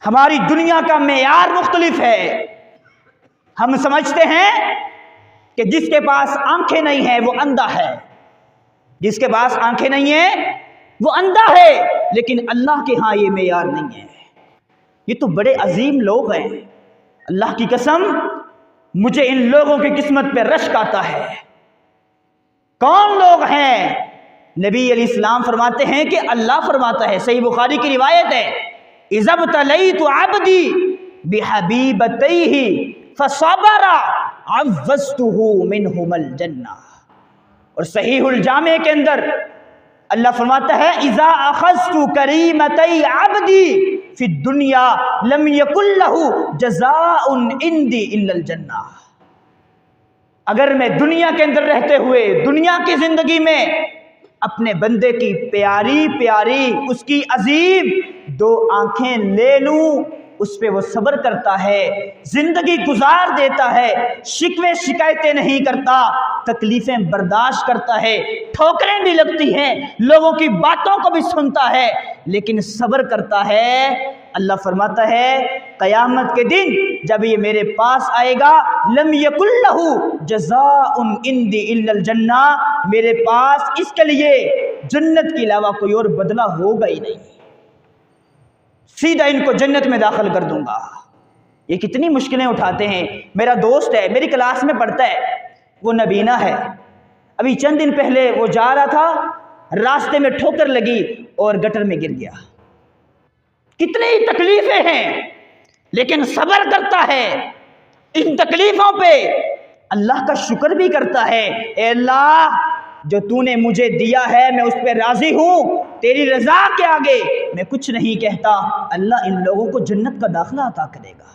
ہماری دنیا کا معیار مختلف ہے۔ ہم سمجھتے ہیں کہ جس کے پاس آنکھیں نہیں ہیں وہ اندھا ہے، جس کے پاس آنکھیں نہیں ہیں وہ اندھا ہے، لیکن اللہ کے ہاں یہ معیار نہیں ہے۔ یہ تو بڑے عظیم لوگ ہیں، اللہ کی قسم مجھے ان لوگوں کی قسمت پہ رشک آتا ہے۔ کون لوگ ہیں؟ نبی علیہ السلام فرماتے ہیں کہ اللہ فرماتا ہے، صحیح بخاری کی روایت ہے، اذا ابتلیت عبدی بحبیبتیہ فصبر عوضتہ منہم الجنہ۔ اور صحیح الجامع کے اندر اللہ فرماتا ہے، اذا اخذت کریمتی عبدی فی الدنیا لم یکن لہ جزاء عندی الا الجنہ۔ اگر میں دنیا کے اندر رہتے ہوئے دنیا کی زندگی میں اپنے بندے کی پیاری پیاری اس کی عظیم دو آنکھیں لے لوں، اس پہ وہ صبر کرتا ہے، زندگی گزار دیتا ہے، شکوے شکایتیں نہیں کرتا، تکلیفیں برداشت کرتا ہے، ٹھوکریں بھی لگتی ہیں، لوگوں کی باتوں کو بھی سنتا ہے، لیکن صبر کرتا ہے، اللہ فرماتا ہے قیامت کے دن جب یہ میرے پاس آئے گا، لم یکن لہ جزاء عندی الا الجنہ، میرے پاس اس کے لیے جنت کے علاوہ کوئی اور بدلہ ہوگا ہی نہیں، سیدھا ان کو جنت میں داخل کر دوں گا۔ یہ کتنی مشکلیں اٹھاتے ہیں۔ میرا دوست ہے، میری کلاس میں پڑھتا ہے، وہ نبینا ہے، ابھی چند دن پہلے وہ جا رہا تھا، راستے میں ٹھوکر لگی اور گٹر میں گر گیا۔ کتنی تکلیفیں ہیں لیکن صبر کرتا ہے، ان تکلیفوں پہ اللہ کا شکر بھی کرتا ہے، اے اللہ جو تو نے مجھے دیا ہے میں اس پہ راضی ہوں، تیری رضا کے آگے میں کچھ نہیں کہتا۔ اللہ ان لوگوں کو جنت کا داخلہ عطا کرے گا۔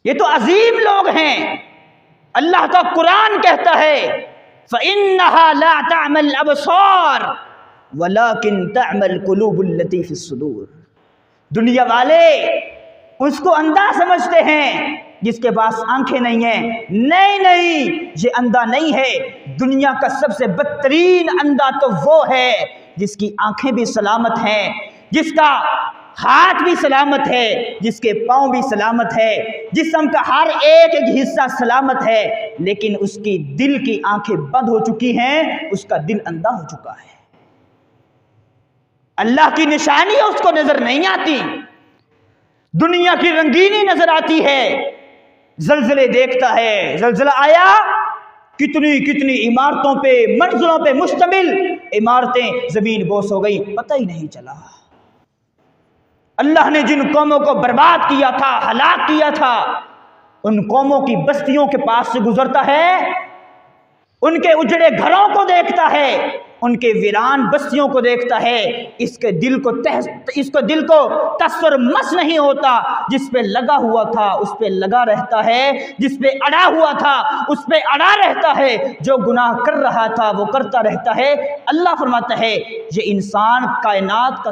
یہ تو عظیم لوگ ہیں۔ اللہ کا قرآن کہتا ہے فَإِنَّهَا لَا تَعْمَى الْأَبْصَارُ وَلَكِنْ تَعْمَى الْقُلُوبُ الَّتِي فِي الصُّدُورِ۔ دنیا والے اس کو اندھا سمجھتے ہیں جس کے پاس آنکھیں نہیں ہیں۔ نہیں، یہ اندھا نہیں ہے، دنیا کا سب سے بدترین اندھا تو وہ ہے جس کی آنکھیں بھی سلامت ہیں، جس کا ہاتھ بھی سلامت ہے، جس کے پاؤں بھی سلامت ہے، جسم کا ہر ایک حصہ سلامت ہے، لیکن اس کی دل کی آنکھیں بند ہو چکی ہیں، اس کا دل اندھا ہو چکا ہے۔ اللہ کی نشانی اس کو نظر نہیں آتی، دنیا کی رنگینی نظر آتی ہے، زلزلے دیکھتا ہے، زلزلہ آیا، کتنی عمارتوں پہ منزلوں پہ مشتمل عمارتیں زمین بوس ہو گئی، پتہ ہی نہیں چلا۔ اللہ نے جن قوموں کو برباد کیا تھا، ہلاک کیا تھا، ان قوموں کی بستیوں کے پاس سے گزرتا ہے، ان کے اجڑے گھروں کو دیکھتا ہے، ان کے ویران بستیوں کو دیکھتا ہے، اس کے دل کو تصور مس نہیں ہوتا، جس پہ لگا ہوا تھا اس پہ لگا رہتا ہے، جس پہ اڑا ہوا تھا اس پہ اڑا رہتا ہے، جو گناہ کر رہا تھا وہ کرتا رہتا ہے۔ اللہ فرماتا ہے یہ انسان کائنات کا